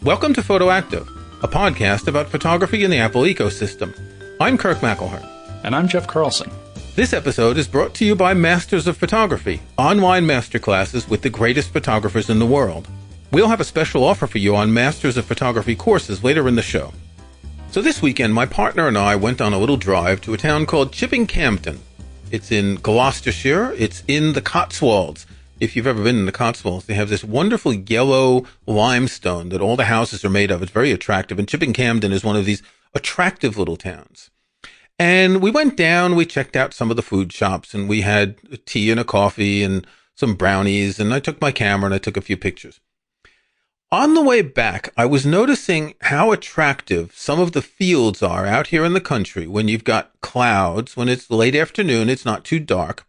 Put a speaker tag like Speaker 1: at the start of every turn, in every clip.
Speaker 1: Welcome to Photoactive, a podcast about photography in the Apple ecosystem. I'm Kirk McElhearn.
Speaker 2: And I'm Jeff Carlson.
Speaker 1: This episode is brought to you by Masters of Photography, online masterclasses with the greatest photographers in the world. We'll have a special offer for you on Masters of Photography courses later in the show. So this weekend, my partner and I went on a little drive to a town called Chipping Campden. It's in Gloucestershire. It's in the Cotswolds. If you've ever been in the Cotswolds, they have this wonderful yellow limestone that all the houses are made of. It's very attractive. And Chipping Campden is one of these attractive little towns. And we went down, we checked out some of the food shops, and we had a tea and a coffee and some brownies. And I took my camera and I took a few pictures. On the way back, I was noticing how attractive some of the fields are out here in the country when you've got clouds, when it's late afternoon, it's not too dark.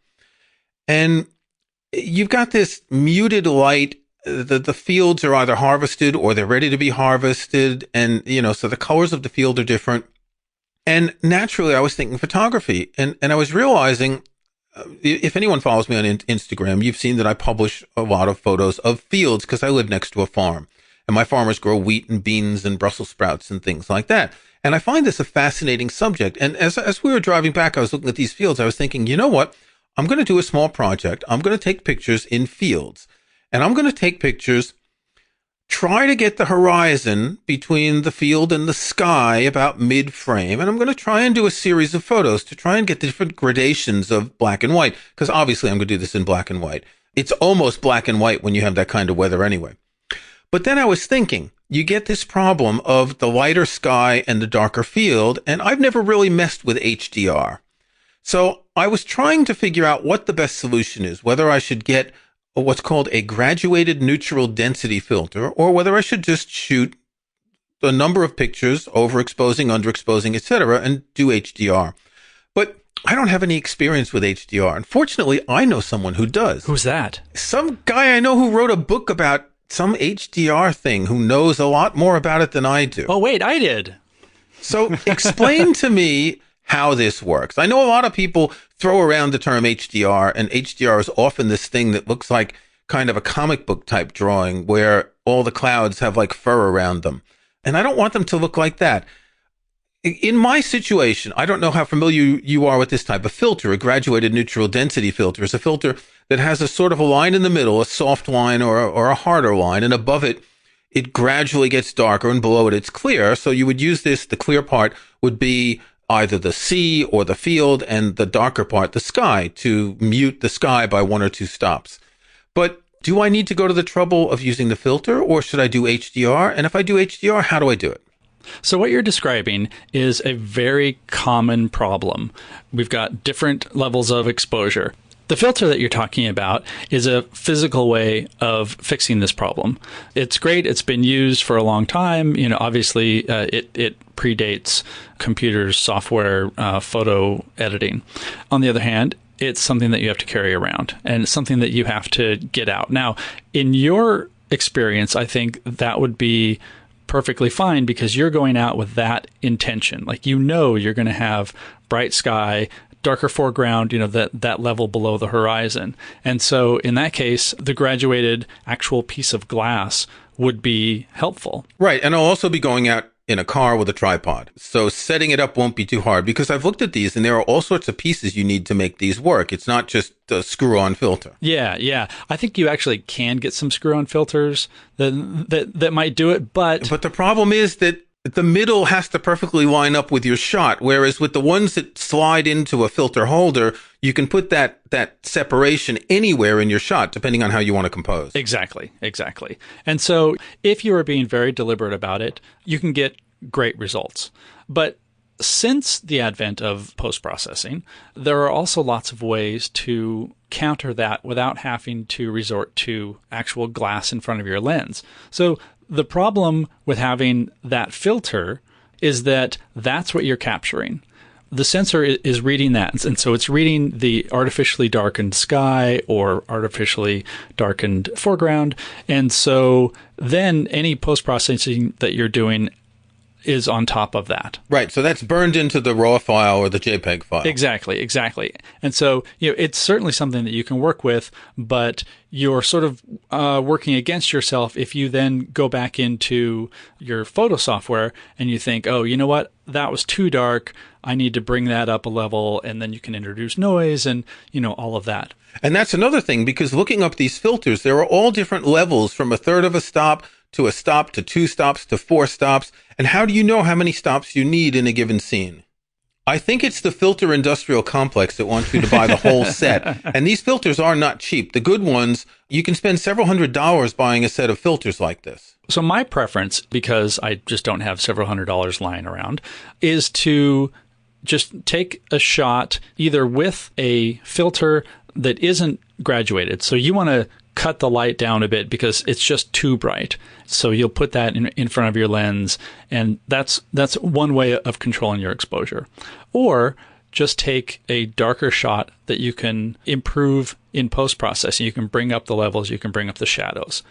Speaker 1: And you've got this muted light. The fields are either harvested or they're ready to be harvested. And, so the colors of the field are different. And naturally, I was thinking photography. And I was realizing, if anyone follows me on Instagram, you've seen that I publish a lot of photos of fields because I live next to a farm. And my farmers grow wheat and beans and Brussels sprouts and things like that. And I find this a fascinating subject. And as we were driving back, I was looking at these fields. I was thinking, you know what? I'm going to do a small project. I'm going to take pictures in fields, and I'm going to take pictures, try to get the horizon between the field and the sky about mid-frame, and I'm going to try and do a series of photos to try and get the different gradations of black and white, because obviously I'm going to do this in black and white. It's almost black and white when you have that kind of weather anyway. But then I was thinking, you get this problem of the lighter sky and the darker field, and I've never really messed with HDR. So I was trying to figure out what the best solution is, whether I should get what's called a graduated neutral density filter, or whether I should just shoot a number of pictures, overexposing, underexposing, etc., and do HDR. But I don't have any experience with HDR. Unfortunately, I know someone who does.
Speaker 2: Who's that?
Speaker 1: Some guy I know who wrote a book about some HDR thing, who knows a lot more about it than I do.
Speaker 2: Oh, wait, I did.
Speaker 1: So explain to me how this works. I know a lot of people throw around the term HDR, and HDR is often this thing that looks like kind of a comic book type drawing where all the clouds have like fur around them. And I don't want them to look like that. In my situation, I don't know how familiar you are with this type of filter. A graduated neutral density filter is a filter that has a sort of a line in the middle, a soft line or a harder line, and above it, it gradually gets darker, and below it, it's clear. So you would use this, the clear part would be either the sea or the field, and the darker part, the sky, to mute the sky by 1 or 2 stops. But do I need to go to the trouble of using the filter, or should I do HDR? And if I do HDR, how do I do it?
Speaker 2: So what you're describing is a very common problem. We've got different levels of exposure. The filter that you're talking about is a physical way of fixing this problem. It's great. It's been used for a long time. Obviously, it predates computers, software, photo editing. On the other hand, it's something that you have to carry around, and it's something that you have to get out. Now, in your experience, I think that would be perfectly fine because you're going out with that intention. Like, you're going to have bright sky, darker foreground, that level below the horizon. And so in that case, the graduated actual piece of glass would be helpful.
Speaker 1: Right. And I'll also be going out in a car with a tripod. So setting it up won't be too hard, because I've looked at these and there are all sorts of pieces you need to make these work. It's not just a screw-on filter.
Speaker 2: Yeah. I think you actually can get some screw-on filters that might do it, but
Speaker 1: the problem is that the middle has to perfectly line up with your shot, whereas with the ones that slide into a filter holder, you can put that separation anywhere in your shot, depending on how you want to compose.
Speaker 2: Exactly. And so if you are being very deliberate about it, you can get great results. But since the advent of post-processing, there are also lots of ways to counter that without having to resort to actual glass in front of your lens. So the problem with having that filter is that that's what you're capturing. The sensor is reading that. And so it's reading the artificially darkened sky or artificially darkened foreground. And so then any post-processing that you're doing is on top of that.
Speaker 1: Right. So that's burned into the RAW file or the JPEG file.
Speaker 2: Exactly. And so, it's certainly something that you can work with, but you're sort of working against yourself if you then go back into your photo software and you think, oh, you know what? That was too dark. I need to bring that up a level, and then you can introduce noise and, all of that.
Speaker 1: And that's another thing, because looking up these filters, there are all different levels from a third of a stop to a stop to 2 stops to 4 stops. And how do you know how many stops you need in a given scene? I think it's the filter industrial complex that wants you to buy the whole set. And these filters are not cheap. The good ones, you can spend several $100s buying a set of filters like this.
Speaker 2: So my preference, because I just don't have several $100s lying around, is to just take a shot either with a filter that isn't graduated. So you want to cut the light down a bit because it's just too bright. So you'll put that in front of your lens, and that's one way of controlling your exposure. Or just take a darker shot that you can improve in post-processing. You can bring up the levels, you can bring up the shadows.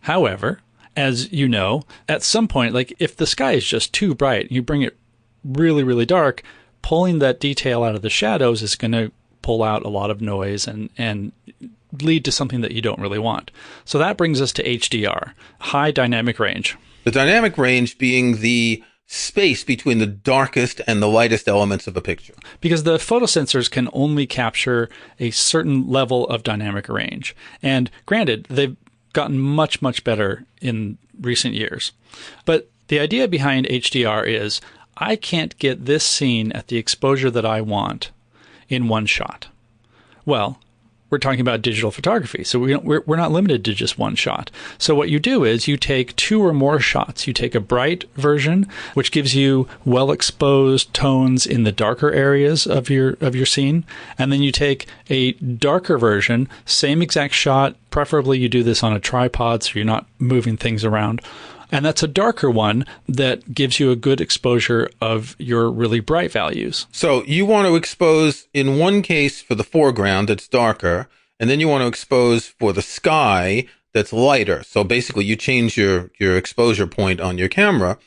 Speaker 2: However, as you know, at some point, like if the sky is just too bright, you bring it really, really dark, pulling that detail out of the shadows is going to pull out a lot of noise and lead to something that you don't really want. So that brings us to HDR, high dynamic range.
Speaker 1: The dynamic range being the space between the darkest and the lightest elements of a picture.
Speaker 2: Because the photosensors can only capture a certain level of dynamic range. And granted, they've gotten much, much better in recent years. But the idea behind HDR is I can't get this scene at the exposure that I want in one shot. Well, we're talking about digital photography, so we're not limited to just one shot. So what you do is you take 2 or more shots. You take a bright version, which gives you well-exposed tones in the darker areas of your scene, and then you take a darker version, same exact shot. Preferably you do this on a tripod so you're not moving things around. And that's a darker one that gives you a good exposure of your really bright values.
Speaker 1: So you want to expose in one case for the foreground that's darker, and then you want to expose for the sky that's lighter. So basically you change your exposure point on your camera.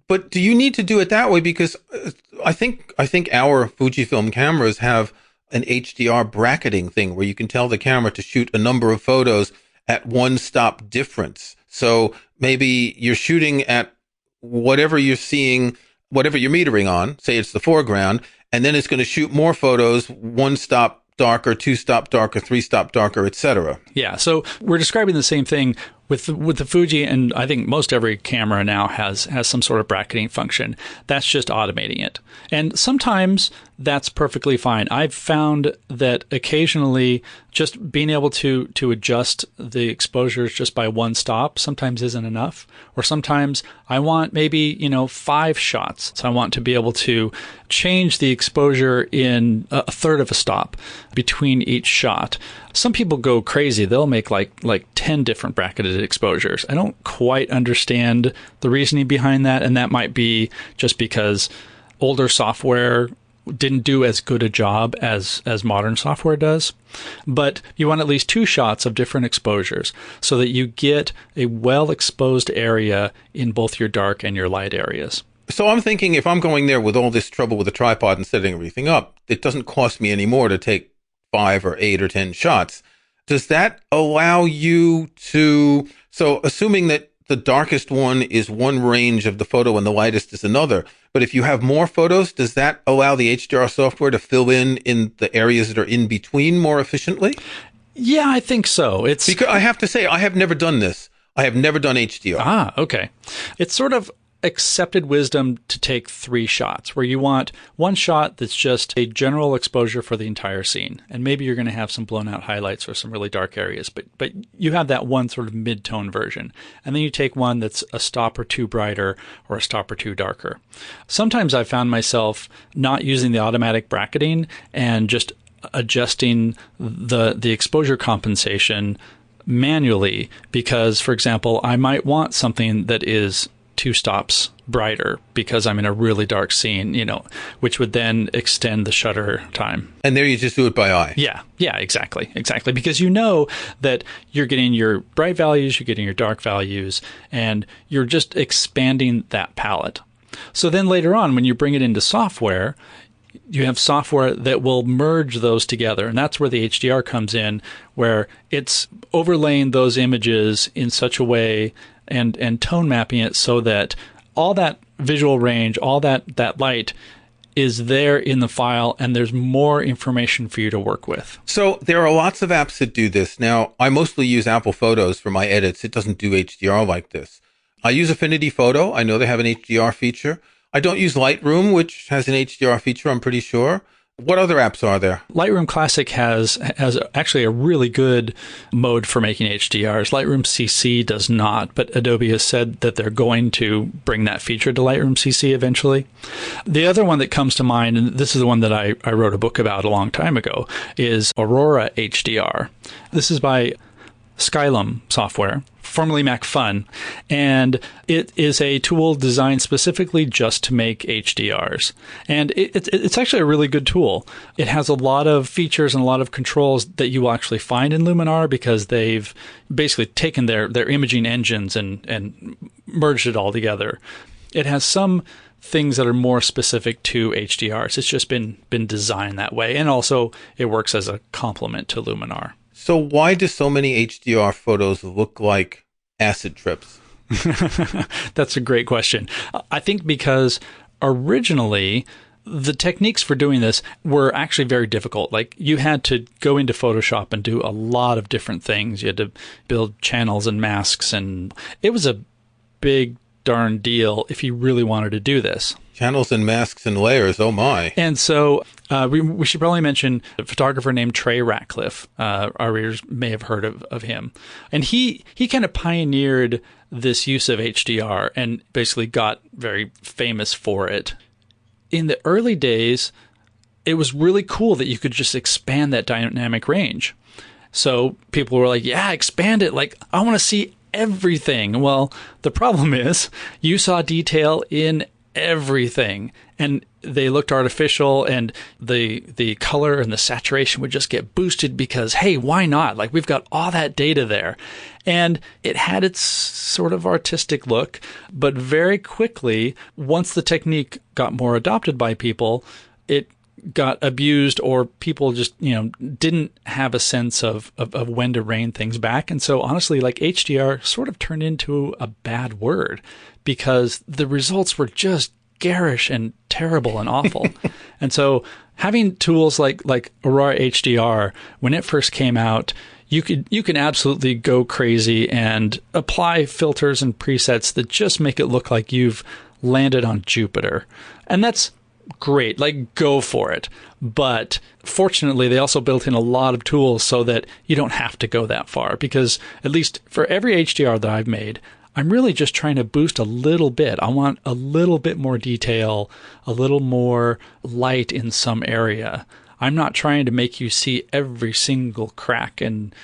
Speaker 1: But do you need to do it that way? Because I think our Fujifilm cameras have an HDR bracketing thing where you can tell the camera to shoot a number of photos at one stop difference. So maybe you're shooting at whatever you're seeing, whatever you're metering on, say it's the foreground, and then it's going to shoot more photos, 1 stop darker, 2 stop darker, 3 stop darker, etc.
Speaker 2: Yeah, so we're describing the same thing with the Fuji, and I think most every camera now has some sort of bracketing function. That's just automating it. And sometimes that's perfectly fine. I've found that occasionally just being able to adjust the exposures just by 1 stop sometimes isn't enough. Or sometimes I want maybe, 5 shots. So I want to be able to change the exposure in a third of a stop between each shot. Some people go crazy. They'll make like 10 different bracketed exposures. I don't quite understand the reasoning behind that, and that might be just because older software didn't do as good a job as modern software does. But you want at least 2 shots of different exposures so that you get a well-exposed area in both your dark and your light areas.
Speaker 1: So I'm thinking if I'm going there with all this trouble with the tripod and setting everything up, it doesn't cost me any more to take 5 or 8 or 10 shots. Does that allow you to, so assuming that the darkest one is one range of the photo and the lightest is another, but if you have more photos, does that allow the HDR software to fill in the areas that are in between more efficiently?
Speaker 2: Yeah, I think so.
Speaker 1: Because I have to say, I have never done this. I have never done HDR.
Speaker 2: Ah, okay. It's sort of accepted wisdom to take 3 shots, where you want 1 shot that's just a general exposure for the entire scene. And maybe you're going to have some blown out highlights or some really dark areas, but you have that one sort of mid-tone version. And then you take one that's a stop or 2 brighter or a stop or 2 darker. Sometimes I found myself not using the automatic bracketing and just adjusting the exposure compensation manually because, for example, I might want something that is 2 stops brighter because I'm in a really dark scene, which would then extend the shutter time.
Speaker 1: And there you just do it by eye.
Speaker 2: Yeah, exactly. Because you know that you're getting your bright values, you're getting your dark values, and you're just expanding that palette. So then later on, when you bring it into software, you have software that will merge those together. And that's where the HDR comes in, where it's overlaying those images in such a way and tone mapping it so that all that visual range, all that light is there in the file, and there's more information for you to work with.
Speaker 1: So there are lots of apps that do this. Now, I mostly use Apple Photos for my edits. It doesn't do HDR like this. I use Affinity Photo. I know they have an HDR feature. I don't use Lightroom, which has an HDR feature, I'm pretty sure. What other apps are there?
Speaker 2: Lightroom Classic has actually a really good mode for making HDRs. Lightroom CC does not, but Adobe has said that they're going to bring that feature to Lightroom CC eventually. The other one that comes to mind, and this is the one that I wrote a book about a long time ago, is Aurora HDR. This is by Skylum Software, formerly MacFun, and it is a tool designed specifically just to make HDRs. And it's actually a really good tool. It has a lot of features and a lot of controls that you will actually find in Luminar because they've basically taken their imaging engines and merged it all together. It has some things that are more specific to HDRs. It's just been designed that way. And also it works as a complement to Luminar.
Speaker 1: So why do so many HDR photos look like acid trips?
Speaker 2: That's a great question. I think because originally the techniques for doing this were actually very difficult. Like you had to go into Photoshop and do a lot of different things. You had to build channels and masks, and it was a big darn deal if you really wanted to do this.
Speaker 1: Channels and masks and layers, oh my.
Speaker 2: And so we should probably mention a photographer named Trey Ratcliffe. Our readers may have heard of him. And he kind of pioneered this use of HDR and basically got very famous for it. In the early days, it was really cool that you could just expand that dynamic range. So people were like, yeah, expand it. Like, I want to see everything. Well, the problem is you saw detail in everything, and they looked artificial, and the color and the saturation would just get boosted because, hey, why not? Like, we've got all that data there. And it had its sort of artistic look, but very quickly, once the technique got more adopted by people, it got abused, or people just, didn't have a sense of when to rein things back. And so honestly, like, HDR sort of turned into a bad word because the results were just garish and terrible and awful. And so having tools like Aurora HDR, when it first came out, you can absolutely go crazy and apply filters and presets that just make it look like you've landed on Jupiter. And that's great, like, go for it. But fortunately, they also built in a lot of tools so that you don't have to go that far, because at least for every HDR that I've made, I'm really just trying to boost a little bit. I want a little bit more detail, a little more light in some area. I'm not trying to make you see every single crack and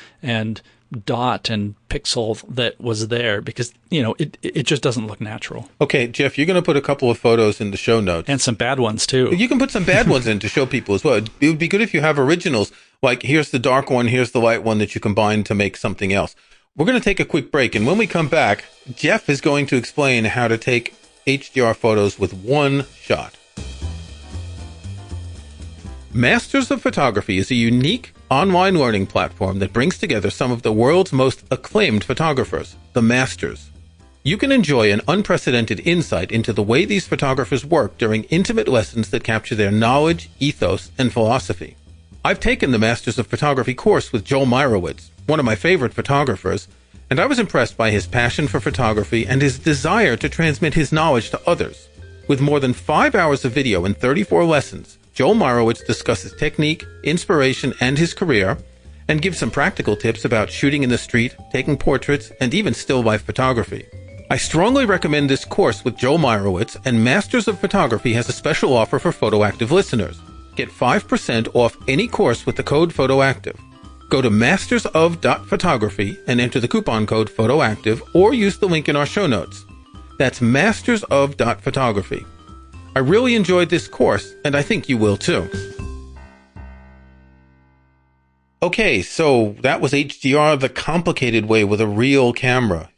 Speaker 2: dot and pixel that was there, because it just doesn't look natural.
Speaker 1: Okay, Jeff, you're going to put a couple of photos in the show notes.
Speaker 2: And some bad ones too.
Speaker 1: You can put some bad ones in to show people as well. It would be good if you have originals, like here's the dark one, here's the light one that you combine to make something else. We're going to take a quick break, and when we come back, Jeff is going to explain how to take HDR photos with one shot. Masters of Photography is a unique online learning platform that brings together some of the world's most acclaimed photographers, the masters. You can enjoy an unprecedented insight into the way these photographers work during intimate lessons that capture their knowledge, ethos, and philosophy. I've taken the Masters of Photography course with Joel Meyerowitz, one of my favorite photographers, and I was impressed by his passion for photography and his desire to transmit his knowledge to others. With more than 5 hours of video and 34 lessons, Joel Meyerowitz discusses technique, inspiration, and his career, and gives some practical tips about shooting in the street, taking portraits, and even still life photography. I strongly recommend this course with Joel Meyerowitz, and Masters of Photography has a special offer for PhotoActive listeners. Get 5% off any course with the code PhotoActive. Go to mastersof.photography and enter the coupon code PhotoActive, or use the link in our show notes. That's mastersof.photography. I really enjoyed this course, and I think you will too. Okay, so that was HDR the complicated way with a real camera.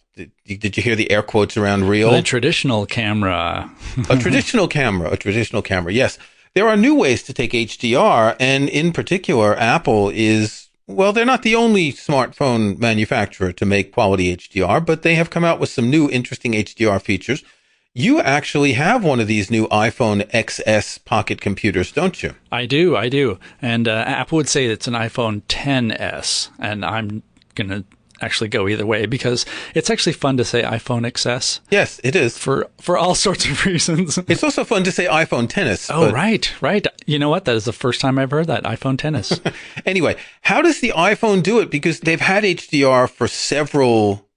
Speaker 1: Did you hear the air quotes around real?
Speaker 2: The traditional camera.
Speaker 1: A traditional camera, yes. There are new ways to take HDR, and in particular, Apple is, well, they're not the only smartphone manufacturer to make quality HDR, but they have come out with some new interesting HDR features. You actually have one of these new iPhone XS pocket computers, don't you?
Speaker 2: I do. And Apple would say it's an iPhone XS, and I'm going to actually go either way because it's actually fun to say iPhone XS.
Speaker 1: Yes, it is.
Speaker 2: For all sorts of reasons.
Speaker 1: It's also fun to say iPhone XS.
Speaker 2: Oh, right. You know what? That is the first time I've heard that, iPhone XS.
Speaker 1: Anyway, how does the iPhone do it? Because they've had HDR for several...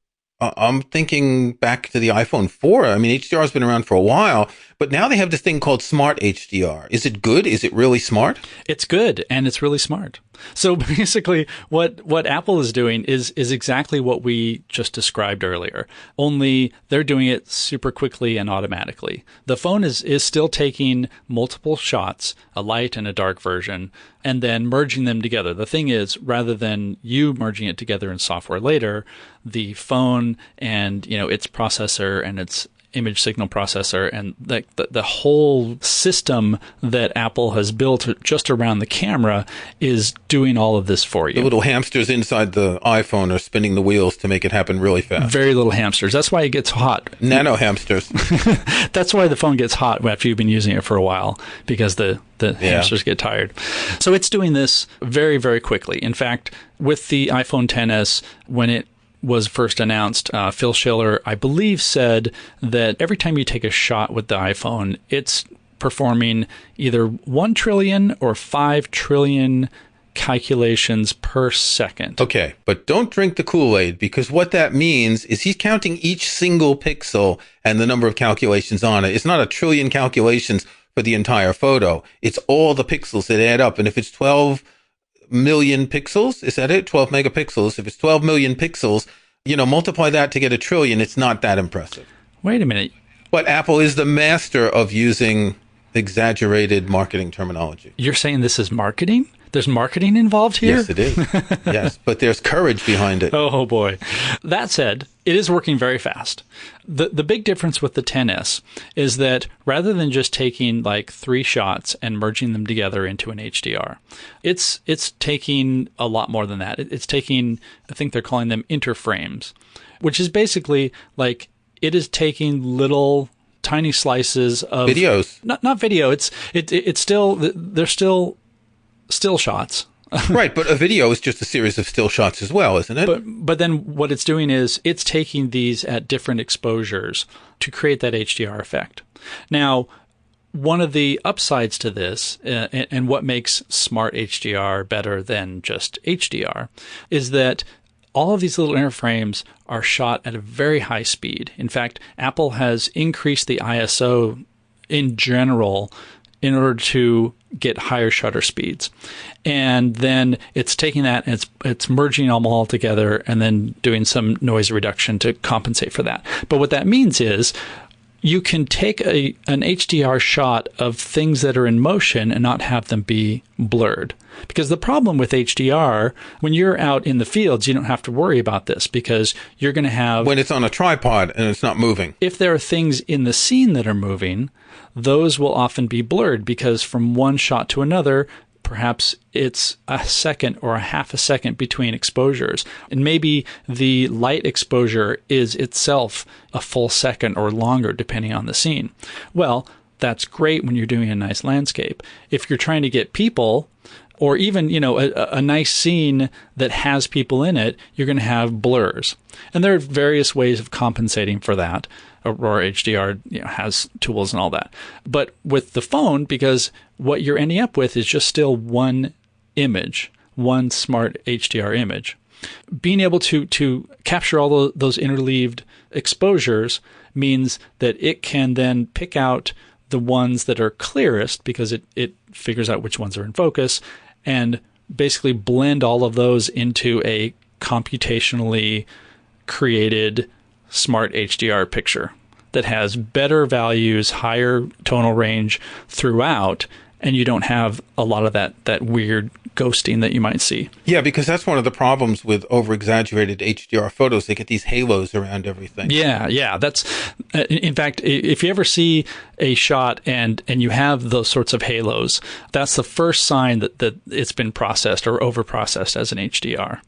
Speaker 1: I'm thinking back to the iPhone 4. I mean, HDR has been around for a while, but now they have this thing called Smart HDR. Is it good? Is it really smart?
Speaker 2: It's good, and it's really smart. So basically, what Apple is doing is exactly what we just described earlier, only they're doing it super quickly and automatically. The phone is still taking multiple shots, a light and a dark version, and then merging them together. The thing is, rather than you merging it together in software later, the phone and its processor and its image signal processor and the whole system that Apple has built just around the camera is doing all of this for you.
Speaker 1: The little hamsters inside the iPhone are spinning the wheels to make it happen really fast.
Speaker 2: Very little hamsters. That's why it gets hot.
Speaker 1: Nano hamsters.
Speaker 2: That's why the phone gets hot after you've been using it for a while, because the hamsters get tired. So it's doing this very, very quickly. In fact, with the iPhone XS, when it was first announced, Phil Schiller, I believe, said that every time you take a shot with the iPhone, it's performing either 1 trillion or 5 trillion calculations per second.
Speaker 1: Okay, but don't drink the Kool-Aid, because what that means is he's counting each single pixel and the number of calculations on it. It's not a trillion calculations for the entire photo. It's all the pixels that add up. And if it's 12 million pixels, is that it? 12 megapixels. If it's 12 million pixels, multiply that to get a trillion. It's not that impressive.
Speaker 2: Wait a minute.
Speaker 1: But Apple is the master of using exaggerated marketing terminology.
Speaker 2: You're saying this is marketing? There's marketing involved here?
Speaker 1: Yes, it is. Yes, but there's courage behind it.
Speaker 2: Oh, boy. That said, it is working very fast. The big difference with the XS is that rather than just taking like 3 shots and merging them together into an HDR, it's taking a lot more than that. It's taking, I think they're calling them interframes, which is basically like it is taking little tiny slices of
Speaker 1: videos.
Speaker 2: Not video. It's still, they're still shots.
Speaker 1: Right, but a video is just a series of still shots as well, isn't it?
Speaker 2: But then what it's doing is it's taking these at different exposures to create that HDR effect. Now, one of the upsides to this, and what makes Smart HDR better than just HDR, is that all of these little interframes are shot at a very high speed. In fact, Apple has increased the ISO in general in order to get higher shutter speeds. And then it's taking that and it's merging them all together and then doing some noise reduction to compensate for that. But what that means is you can take an HDR shot of things that are in motion and not have them be blurred. Because the problem with HDR, when you're out in the fields, you don't have to worry about this because you're going to have...
Speaker 1: When it's on a tripod and it's not moving.
Speaker 2: If there are things in the scene that are moving, those will often be blurred because from one shot to another, perhaps it's a second or a half a second between exposures. And maybe the light exposure is itself a full second or longer, depending on the scene. Well, that's great when you're doing a nice landscape. If you're trying to get people, or even, a nice scene that has people in it, you're going to have blurs. And there are various ways of compensating for that. Aurora HDR has tools and all that. But with the phone, because what you're ending up with is just still one image, one Smart HDR image, being able to capture all those interleaved exposures means that it can then pick out the ones that are clearest because it figures out which ones are in focus and basically blend all of those into a computationally created Smart HDR picture that has better values, higher tonal range throughout, and you don't have a lot of that weird ghosting that you might see.
Speaker 1: Yeah, because that's one of the problems with over-exaggerated HDR photos. They get these halos around everything.
Speaker 2: Yeah. That's, in fact, if you ever see a shot and you have those sorts of halos, that's the first sign that it's been processed or over-processed as an HDR.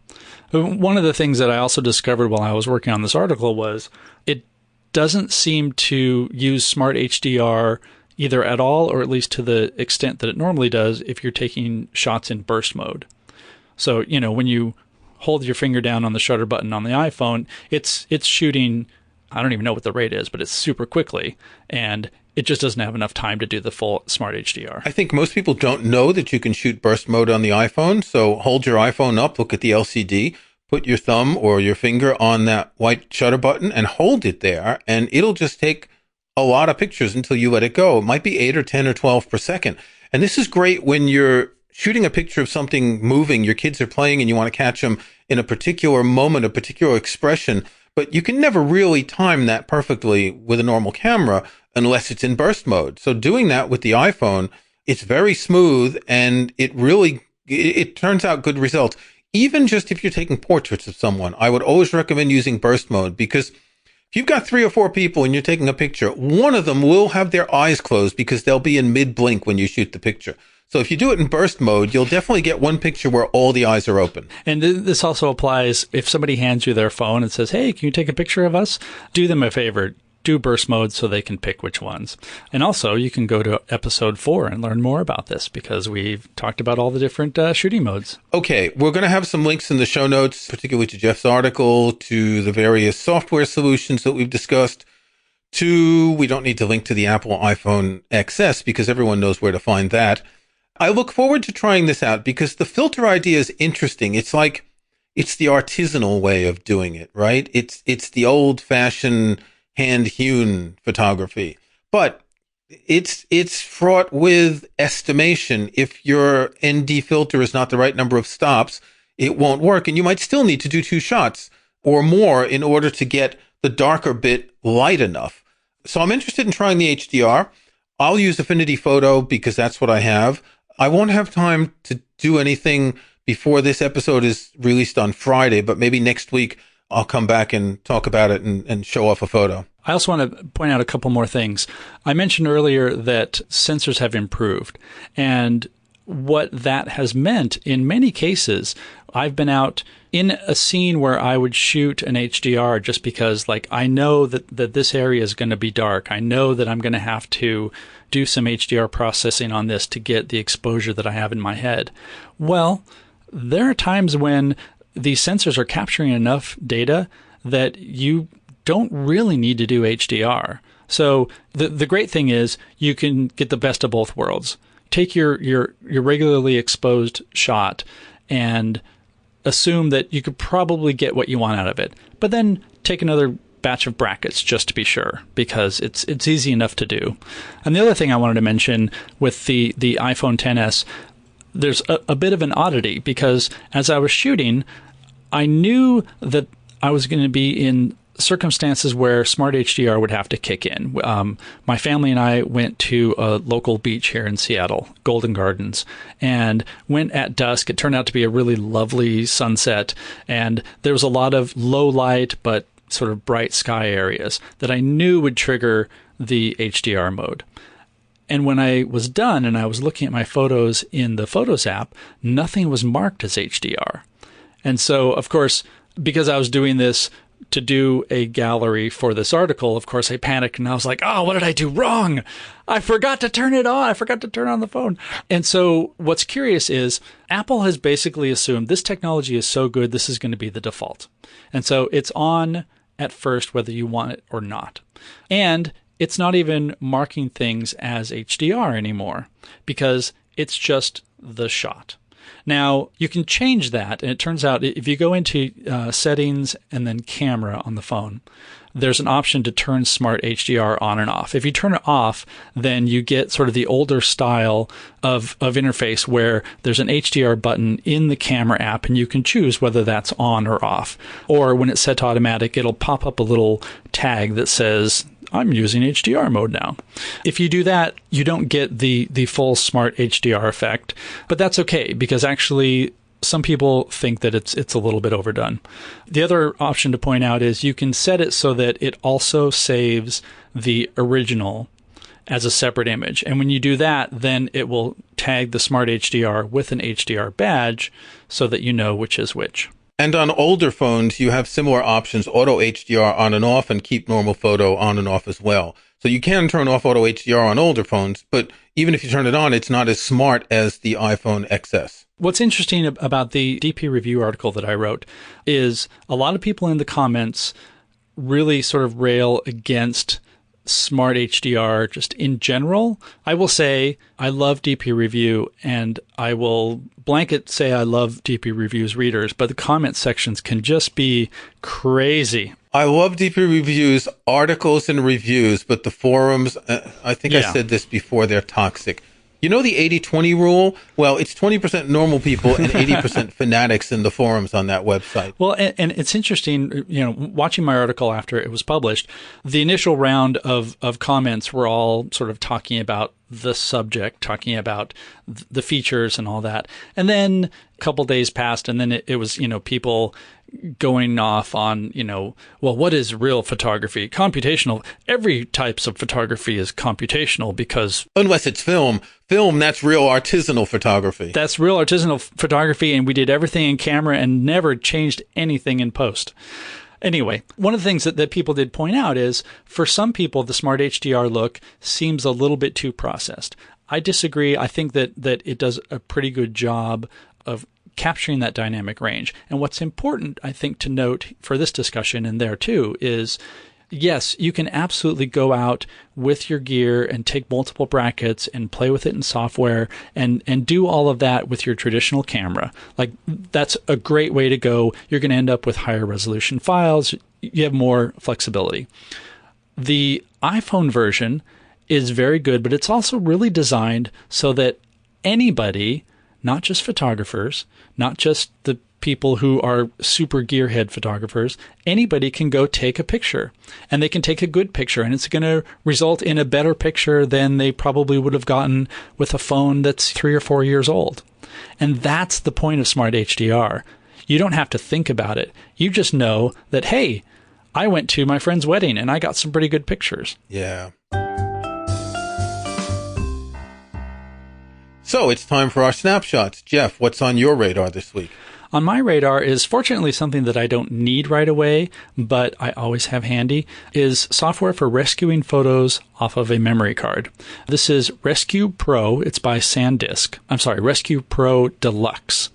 Speaker 2: One of the things that I also discovered while I was working on this article was it doesn't seem to use Smart HDR either at all, or at least to the extent that it normally does if you're taking shots in burst mode. So, when you hold your finger down on the shutter button on the iPhone, it's shooting, I don't even know what the rate is, but it's super quickly, and it just doesn't have enough time to do the full Smart HDR.
Speaker 1: I think most people don't know that you can shoot burst mode on the iPhone, so hold your iPhone up, look at the LCD, put your thumb or your finger on that white shutter button and hold it there, and it'll just take a lot of pictures until you let it go. It might be 8 or 10 or 12 per second. And this is great when you're shooting a picture of something moving, your kids are playing and you want to catch them in a particular moment, a particular expression, but you can never really time that perfectly with a normal camera unless it's in burst mode. So doing that with the iPhone, it's very smooth and it turns out good results. Even just if you're taking portraits of someone, I would always recommend using burst mode, because if you've got 3 or 4 people and you're taking a picture, one of them will have their eyes closed because they'll be in mid-blink when you shoot the picture. So if you do it in burst mode, you'll definitely get one picture where all the eyes are open.
Speaker 2: And this also applies if somebody hands you their phone and says, hey, can you take a picture of us? Do them a favor. Do burst mode so they can pick which ones. And also, you can go to episode 4 and learn more about this, because we've talked about all the different shooting modes.
Speaker 1: Okay, we're going to have some links in the show notes, particularly to Jeff's article, to the various software solutions that we've discussed, we don't need to link to the Apple iPhone XS because everyone knows where to find that. I look forward to trying this out because the filter idea is interesting. It's the artisanal way of doing it, right? It's the old-fashioned hand-hewn photography, but it's fraught with estimation. If your ND filter is not the right number of stops, it won't work, and you might still need to do 2 shots or more in order to get the darker bit light enough. So I'm interested in trying the HDR. I'll use Affinity Photo because that's what I have. I won't have time to do anything before this episode is released on Friday, but maybe next week I'll come back and talk about it and show off a photo.
Speaker 2: I also want to point out a couple more things. I mentioned earlier that sensors have improved, and what that has meant in many cases, I've been out in a scene where I would shoot an HDR just because, I know that this area is going to be dark. I know that I'm going to have to do some HDR processing on this to get the exposure that I have in my head. Well, there are times when these sensors are capturing enough data that you don't really need to do HDR. So the great thing is you can get the best of both worlds. Take your regularly exposed shot and assume that you could probably get what you want out of it, but then take another batch of brackets just to be sure, because it's easy enough to do. And the other thing I wanted to mention with the iPhone XS, there's a bit of an oddity, because as I was shooting, I knew that I was going to be in circumstances where Smart HDR would have to kick in. My family and I went to a local beach here in Seattle, Golden Gardens, and went at dusk. It turned out to be a really lovely sunset, and there was a lot of low light but sort of bright sky areas that I knew would trigger the HDR mode. And when I was done and I was looking at my photos in the Photos app, nothing was marked as HDR. And so, of course, because I was doing this to do a gallery for this article, of course, I panicked and I was like, oh, what did I do wrong? I forgot to turn it on. I forgot to turn on the phone. And so what's curious is Apple has basically assumed this technology is so good, this is going to be the default. And so it's on at first, whether you want it or not. And it's not even marking things as HDR anymore because it's just the shot. Now, you can change that, and it turns out if you go into settings and then camera on the phone, there's an option to turn Smart HDR on and off. If you turn it off, then you get sort of the older style of interface where there's an HDR button in the camera app and you can choose whether that's on or off. Or when it's set to automatic, it'll pop up a little tag that says, I'm using HDR mode now. If you do that, you don't get the full Smart HDR effect, but that's okay because actually some people think that it's a little bit overdone. The other option to point out is you can set it so that it also saves the original as a separate image. And when you do that, then it will tag the Smart HDR with an HDR badge so that you know which is which.
Speaker 1: And on older phones, you have similar options, auto HDR on and off, and keep normal photo on and off as well. So you can turn off auto HDR on older phones, but even if you turn it on, it's not as smart as the iPhone XS.
Speaker 2: What's interesting about the DP review article that I wrote is a lot of people in the comments really sort of rail against Smart HDR just in general. I will say I love DP review and I will blanket say I love DP review's readers, but the comment sections can just be crazy.
Speaker 1: I love DP reviews, articles and reviews, but the forums, I think I said this before, they're toxic. You know the 80-20 rule? Well, it's 20% normal people and 80% fanatics in the forums on that website.
Speaker 2: Well, and it's interesting, watching my article after it was published, the initial round of comments were all sort of talking about the subject, talking about the features and all that. And then a couple days passed, and then it was, people going off on, well, what is real photography? Computational. Every types of photography is computational because...
Speaker 1: Unless it's film. Film, that's real artisanal photography.
Speaker 2: That's real artisanal photography, and we did everything in camera and never changed anything in post. Anyway, one of the things that people did point out is, for some people, the Smart HDR look seems a little bit too processed. I disagree. I think that it does a pretty good job of capturing that dynamic range. And what's important, I think, to note for this discussion and there too is, yes, you can absolutely go out with your gear and take multiple brackets and play with it in software and do all of that with your traditional camera. Like, that's a great way to go. You're going to end up with higher resolution files. You have more flexibility. The iPhone version is very good, but it's also really designed so that anybody, not just photographers, not just the people who are super gearhead photographers, anybody can go take a picture, and they can take a good picture, and it's going to result in a better picture than they probably would have gotten with a phone that's 3 or 4 years old. And that's the point of Smart HDR. You don't have to think about it. You just know that, hey, I went to my friend's wedding and I got some pretty good pictures.
Speaker 1: Yeah. So it's time for our snapshots. Jeff, what's on your radar this week?
Speaker 2: On my radar is, fortunately, something that I don't need right away, but I always have handy, is software for rescuing photos off of a memory card. This is Rescue Pro. It's by SanDisk. I'm sorry, Rescue Pro Deluxe.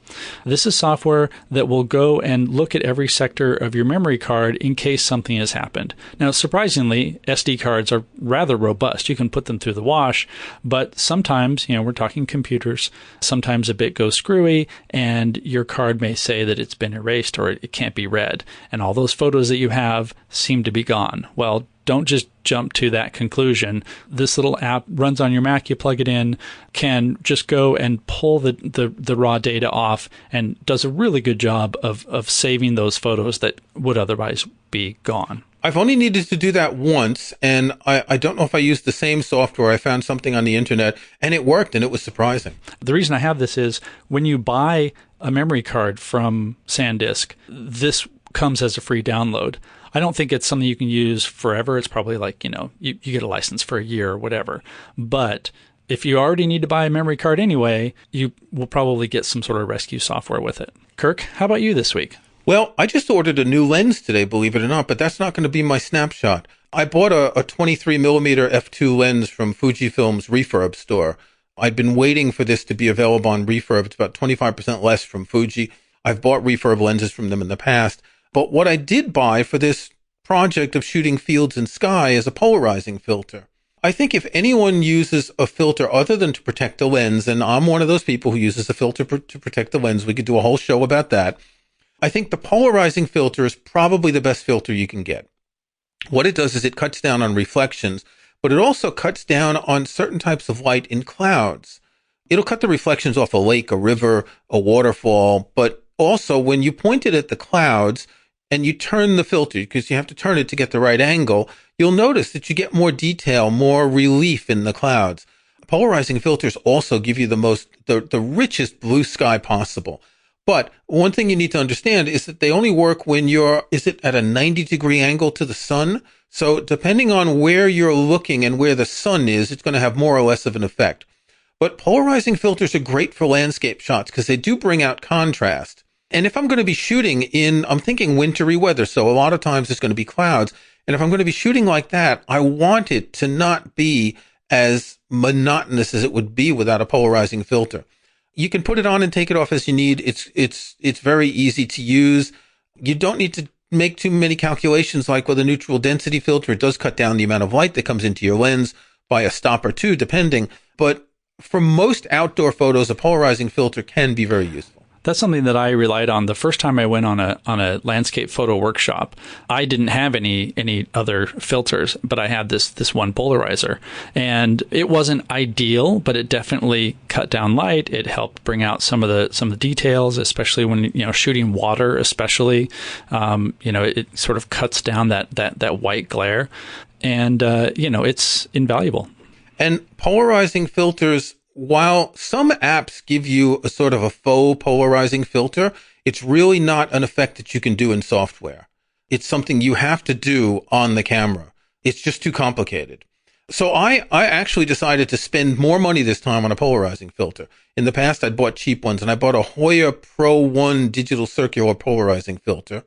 Speaker 2: This is software that will go and look at every sector of your memory card in case something has happened. Now, surprisingly, SD cards are rather robust. You can put them through the wash, but sometimes, we're talking computers, sometimes a bit goes screwy and your card may say that it's been erased or it can't be read. And all those photos that you have seem to be gone. Well, don't just jump to that conclusion. This little app runs on your Mac, you plug it in, can just go and pull the raw data off and does a really good job of saving those photos that would otherwise be gone.
Speaker 1: I've only needed to do that once, and I don't know if I used the same software. I found something on the internet, and it worked, and it was surprising.
Speaker 2: The reason I have this is when you buy a memory card from SanDisk, this comes as a free download. I don't think it's something you can use forever. It's probably like, you get a license for a year or whatever. But if you already need to buy a memory card anyway, you will probably get some sort of rescue software with it. Kirk, how about you this week?
Speaker 1: Well, I just ordered a new lens today, believe it or not, but that's not going to be my snapshot. I bought a 23 millimeter f2 lens from Fujifilm's refurb store. I'd been waiting for this to be available on refurb. It's about 25% less from Fuji. I've bought refurb lenses from them in the past. But what I did buy for this project of shooting fields and sky is a polarizing filter. I think if anyone uses a filter other than to protect the lens, and I'm one of those people who uses a filter to protect the lens, we could do a whole show about that. I think the polarizing filter is probably the best filter you can get. What it does is it cuts down on reflections, but it also cuts down on certain types of light in clouds. It'll cut the reflections off a lake, a river, a waterfall, but also when you point it at the clouds and you turn the filter, because you have to turn it to get the right angle, you'll notice that you get more detail, more relief in the clouds. Polarizing filters also give you the richest blue sky possible. But one thing you need to understand is that they only work when is it at a 90-degree angle to the sun? So depending on where you're looking and where the sun is, it's going to have more or less of an effect. But polarizing filters are great for landscape shots because they do bring out contrast. And if I'm going to be shooting I'm thinking wintry weather, so a lot of times it's going to be clouds. And if I'm going to be shooting like that, I want it to not be as monotonous as it would be without a polarizing filter. You can put it on and take it off as you need. It's very easy to use. You don't need to make too many calculations like with a neutral density filter. It does cut down the amount of light that comes into your lens by a stop or two, depending. But for most outdoor photos, a polarizing filter can be very useful.
Speaker 2: That's something that I relied on the first time I went on a landscape photo workshop. I didn't have any other filters, but I had this one polarizer, and it wasn't ideal, but it definitely cut down light. It helped bring out some of the details, especially when shooting water, especially. It sort of cuts down that white glare, and it's invaluable.
Speaker 1: And polarizing filters, while some apps give you a sort of a faux polarizing filter, it's really not an effect that you can do in software. It's something you have to do on the camera. It's just too complicated. So I actually decided to spend more money this time on a polarizing filter. In the past, I'd bought cheap ones, and I bought a Hoya Pro 1 digital circular polarizing filter.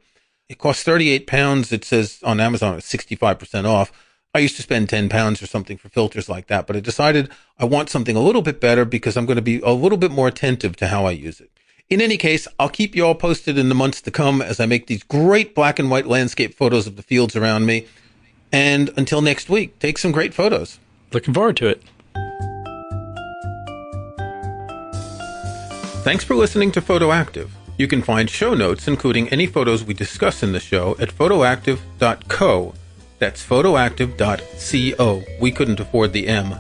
Speaker 1: It cost £38. It says on Amazon it's 65% off. I used to spend £10 or something for filters like that, but I decided I want something a little bit better because I'm going to be a little bit more attentive to how I use it. In any case, I'll keep you all posted in the months to come as I make these great black and white landscape photos of the fields around me. And until next week, take some great photos.
Speaker 2: Looking forward to it.
Speaker 1: Thanks for listening to Photoactive. You can find show notes, including any photos we discuss in the show, at photoactive.co. That's photoactive.co. We couldn't afford the M.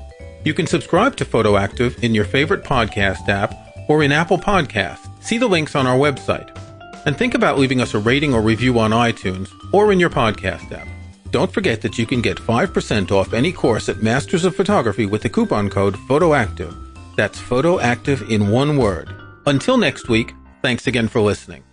Speaker 1: You can subscribe to Photoactive in your favorite podcast app or in Apple Podcasts. See the links on our website. And think about leaving us a rating or review on iTunes or in your podcast app. Don't forget that you can get 5% off any course at Masters of Photography with the coupon code PHOTOACTIVE. That's PHOTOACTIVE in one word. Until next week, thanks again for listening.